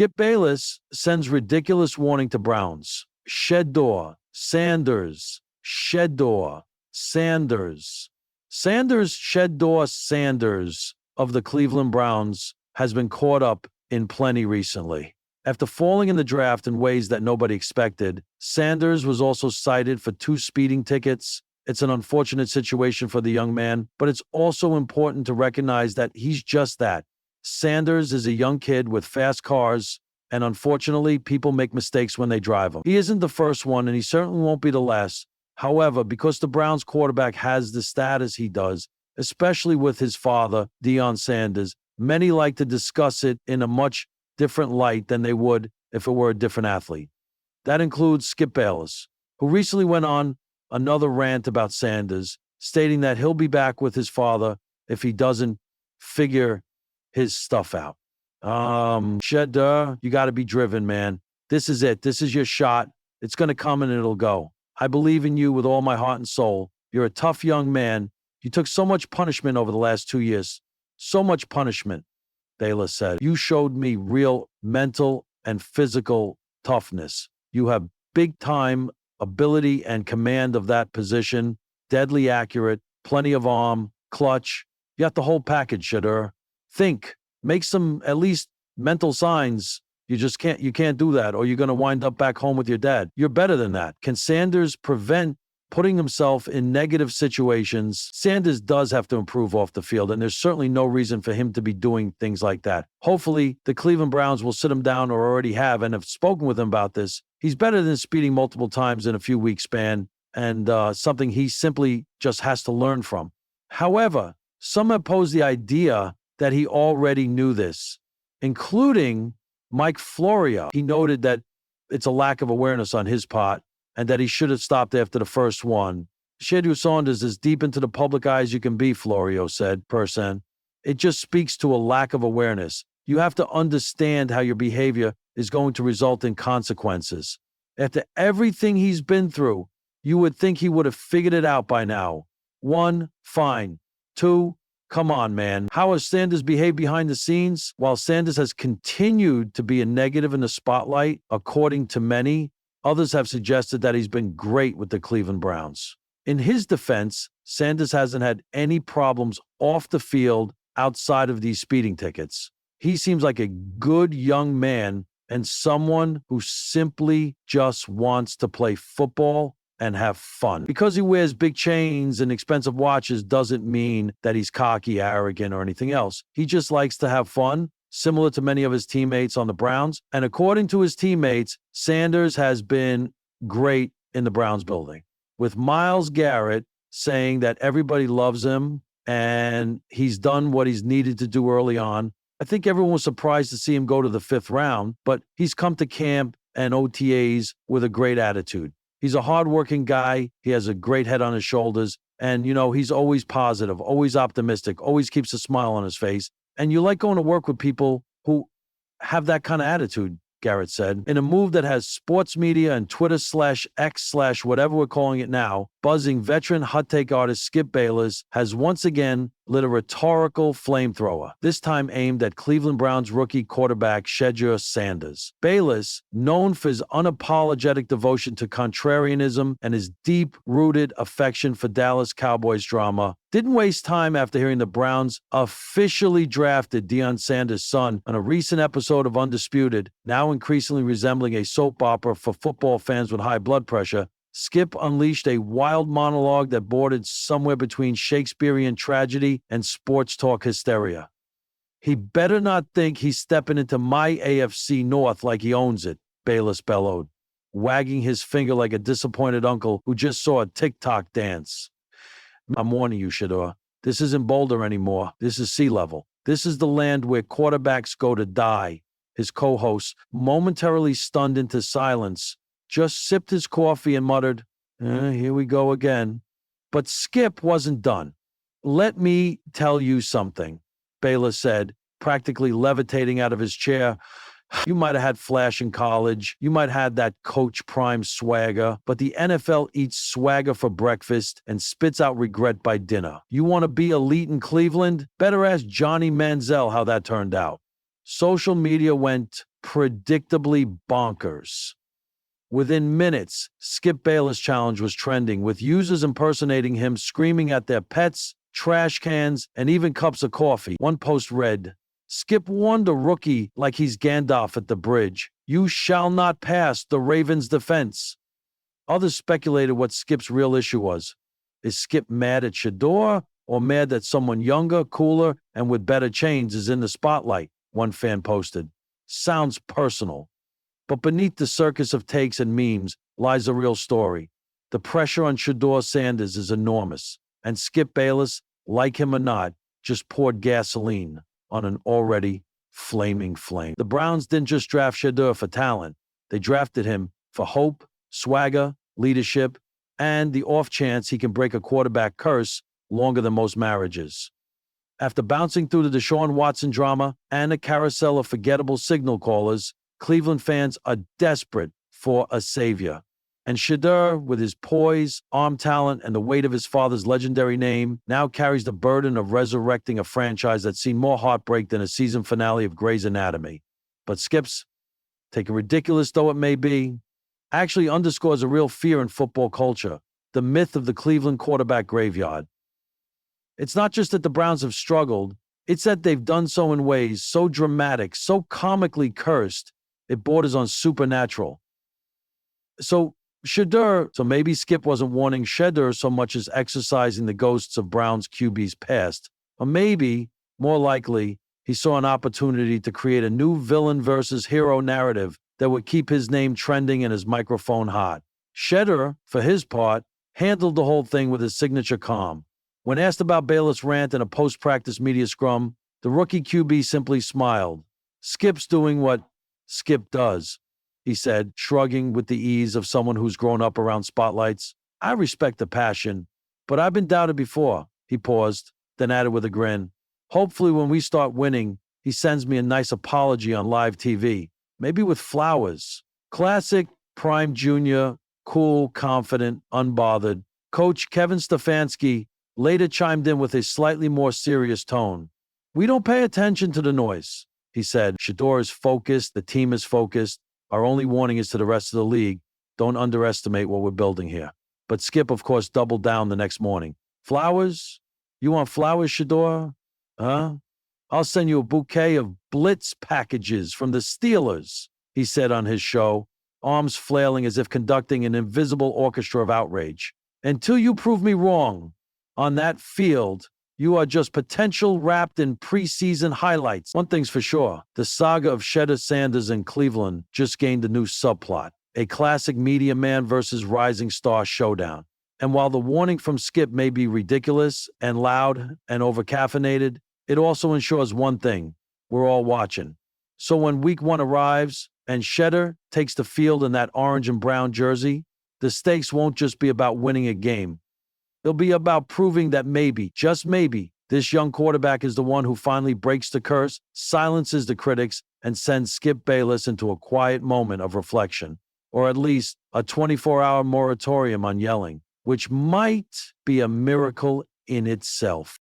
Skip Bayless sends ridiculous warning to Browns. Shedeur Sanders. Shedeur Sanders. Shedeur Sanders of the Cleveland Browns has been caught up in plenty recently. After falling in the draft in ways that nobody expected, Sanders was also cited for 2 speeding tickets. It's an unfortunate situation for the young man, but it's also important to recognize that he's just that. Sanders is a young kid with fast cars, and unfortunately, people make mistakes when they drive them. He isn't the first one, and he certainly won't be the last. However, because the Browns quarterback has the status he does, especially with his father, Deion Sanders, many like to discuss it in a much different light than they would if it were a different athlete. That includes Skip Bayless, who recently went on another rant about Sanders, stating that he'll be back with his father if he doesn't figure his stuff out. Shedeur, you got to be driven, man. This is it. This is your shot. It's going to come and it'll go. I believe in you with all my heart and soul. You're a tough young man. You took so much punishment over the last 2 years. So much punishment, Bayless said. You showed me real mental and physical toughness. You have big-time ability and command of that position, deadly accurate, plenty of arm, clutch. You got the whole package, Shedeur. Think, make some at least mental signs. You can't do that, or you're going to wind up back home with your dad. You're better than that. Can Sanders prevent putting himself in negative situations? Sanders does have to improve off the field, and there's certainly no reason for him to be doing things like that. Hopefully, the Cleveland Browns will sit him down, or already have, and have spoken with him about this. He's better than speeding multiple times in a few weeks span, and something he simply just has to learn from. However, some have posed the idea that he already knew this, including Mike Florio. He noted that it's a lack of awareness on his part and that he should have stopped after the first one. Shedeur Sanders is deep into the public eye as you can be, Florio said, person. It just speaks to a lack of awareness. You have to understand how your behavior is going to result in consequences. After everything he's been through, you would think he would have figured it out by now. 1, fine. 2, come on, man. How has Sanders behaved behind the scenes? While Sanders has continued to be a negative in the spotlight, according to many, others have suggested that he's been great with the Cleveland Browns. In his defense, Sanders hasn't had any problems off the field outside of these speeding tickets. He seems like a good young man and someone who simply just wants to play football and have fun. Because he wears big chains and expensive watches doesn't mean that he's cocky, arrogant, or anything else. He just likes to have fun, similar to many of his teammates on the Browns. And according to his teammates, Sanders has been great in the Browns building, with Myles Garrett saying that everybody loves him and he's done what he's needed to do early on. I think everyone was surprised to see him go to the 5th round, but he's come to camp and OTAs with a great attitude. He's a hardworking guy. He has a great head on his shoulders. And, he's always positive, always optimistic, always keeps a smile on his face. And you like going to work with people who have that kind of attitude, Garrett said. In a move that has sports media and Twitter/X/whatever we're calling it now, buzzing, veteran hot take artist Skip Bayless has once again lit a rhetorical flamethrower, this time aimed at Cleveland Browns rookie quarterback Shedeur Sanders. Bayless, known for his unapologetic devotion to contrarianism and his deep-rooted affection for Dallas Cowboys drama, didn't waste time after hearing the Browns officially drafted Deion Sanders' son on a recent episode of Undisputed, now increasingly resembling a soap opera for football fans with high blood pressure. Skip unleashed a wild monologue that bordered somewhere between Shakespearean tragedy and sports talk hysteria. He better not think he's stepping into my AFC North like he owns it, Bayless bellowed, wagging his finger like a disappointed uncle who just saw a TikTok dance. I'm warning you, Shedeur. This isn't Boulder anymore. This is sea level. This is the land where quarterbacks go to die. His co-host, momentarily stunned into silence, just sipped his coffee and muttered, here we go again. But Skip wasn't done. Let me tell you something, Bayless said, practically levitating out of his chair. You might have had flash in college. You might have had that Coach Prime swagger, but the NFL eats swagger for breakfast and spits out regret by dinner. You want to be elite in Cleveland? Better ask Johnny Manziel how that turned out. Social media went predictably bonkers. Within minutes, Skip Bayless' challenge was trending, with users impersonating him, screaming at their pets, trash cans, and even cups of coffee. One post read, "Skip warned a rookie like he's Gandalf at the bridge. You shall not pass the Ravens' defense." Others speculated what Skip's real issue was. Is Skip mad at Shedeur, or mad that someone younger, cooler, and with better chains is in the spotlight? One fan posted. Sounds personal. But beneath the circus of takes and memes lies a real story. The pressure on Shedeur Sanders is enormous, and Skip Bayless, like him or not, just poured gasoline on an already flaming flame. The Browns didn't just draft Shedeur for talent. They drafted him for hope, swagger, leadership, and the off chance he can break a quarterback curse longer than most marriages. After bouncing through the Deshaun Watson drama and a carousel of forgettable signal callers, Cleveland fans are desperate for a savior. And Shedeur, with his poise, arm talent, and the weight of his father's legendary name, now carries the burden of resurrecting a franchise that's seen more heartbreak than a season finale of Grey's Anatomy. But Skip's, take it ridiculous though it may be, actually underscores a real fear in football culture, the myth of the Cleveland quarterback graveyard. It's not just that the Browns have struggled, it's that they've done so in ways so dramatic, so comically cursed, it borders on supernatural. So maybe Skip wasn't warning Shedeur so much as exorcising the ghosts of Browns QB's past. Or maybe, more likely, he saw an opportunity to create a new villain versus hero narrative that would keep his name trending and his microphone hot. Shedeur, for his part, handled the whole thing with his signature calm. When asked about Bayless' rant in a post-practice media scrum, the rookie QB simply smiled. Skip's doing what Skip does, he said, shrugging with the ease of someone who's grown up around spotlights. I respect the passion, but I've been doubted before. He paused, then added with a grin. Hopefully when we start winning, he sends me a nice apology on live TV, maybe with flowers. Classic Prime Jr., cool, confident, unbothered. Coach Kevin Stefanski later chimed in with a slightly more serious tone. We don't pay attention to the noise, he said. Shedeur is focused, the team is focused. Our only warning is to the rest of the league, don't underestimate what we're building here. But Skip, of course, doubled down the next morning. Flowers? You want flowers, Shedeur? Huh? I'll send you a bouquet of Blitz packages from the Steelers, he said on his show, arms flailing as if conducting an invisible orchestra of outrage. Until you prove me wrong, on that field, you are just potential wrapped in preseason highlights. One thing's for sure, the saga of Shedeur Sanders in Cleveland just gained a new subplot, a classic media man versus rising star showdown. And while the warning from Skip may be ridiculous and loud and overcaffeinated, it also ensures one thing, we're all watching. So when week 1 arrives and Shedeur takes the field in that orange and brown jersey, the stakes won't just be about winning a game. It'll be about proving that maybe, just maybe, this young quarterback is the one who finally breaks the curse, silences the critics, and sends Skip Bayless into a quiet moment of reflection, or at least a 24-hour moratorium on yelling, which might be a miracle in itself.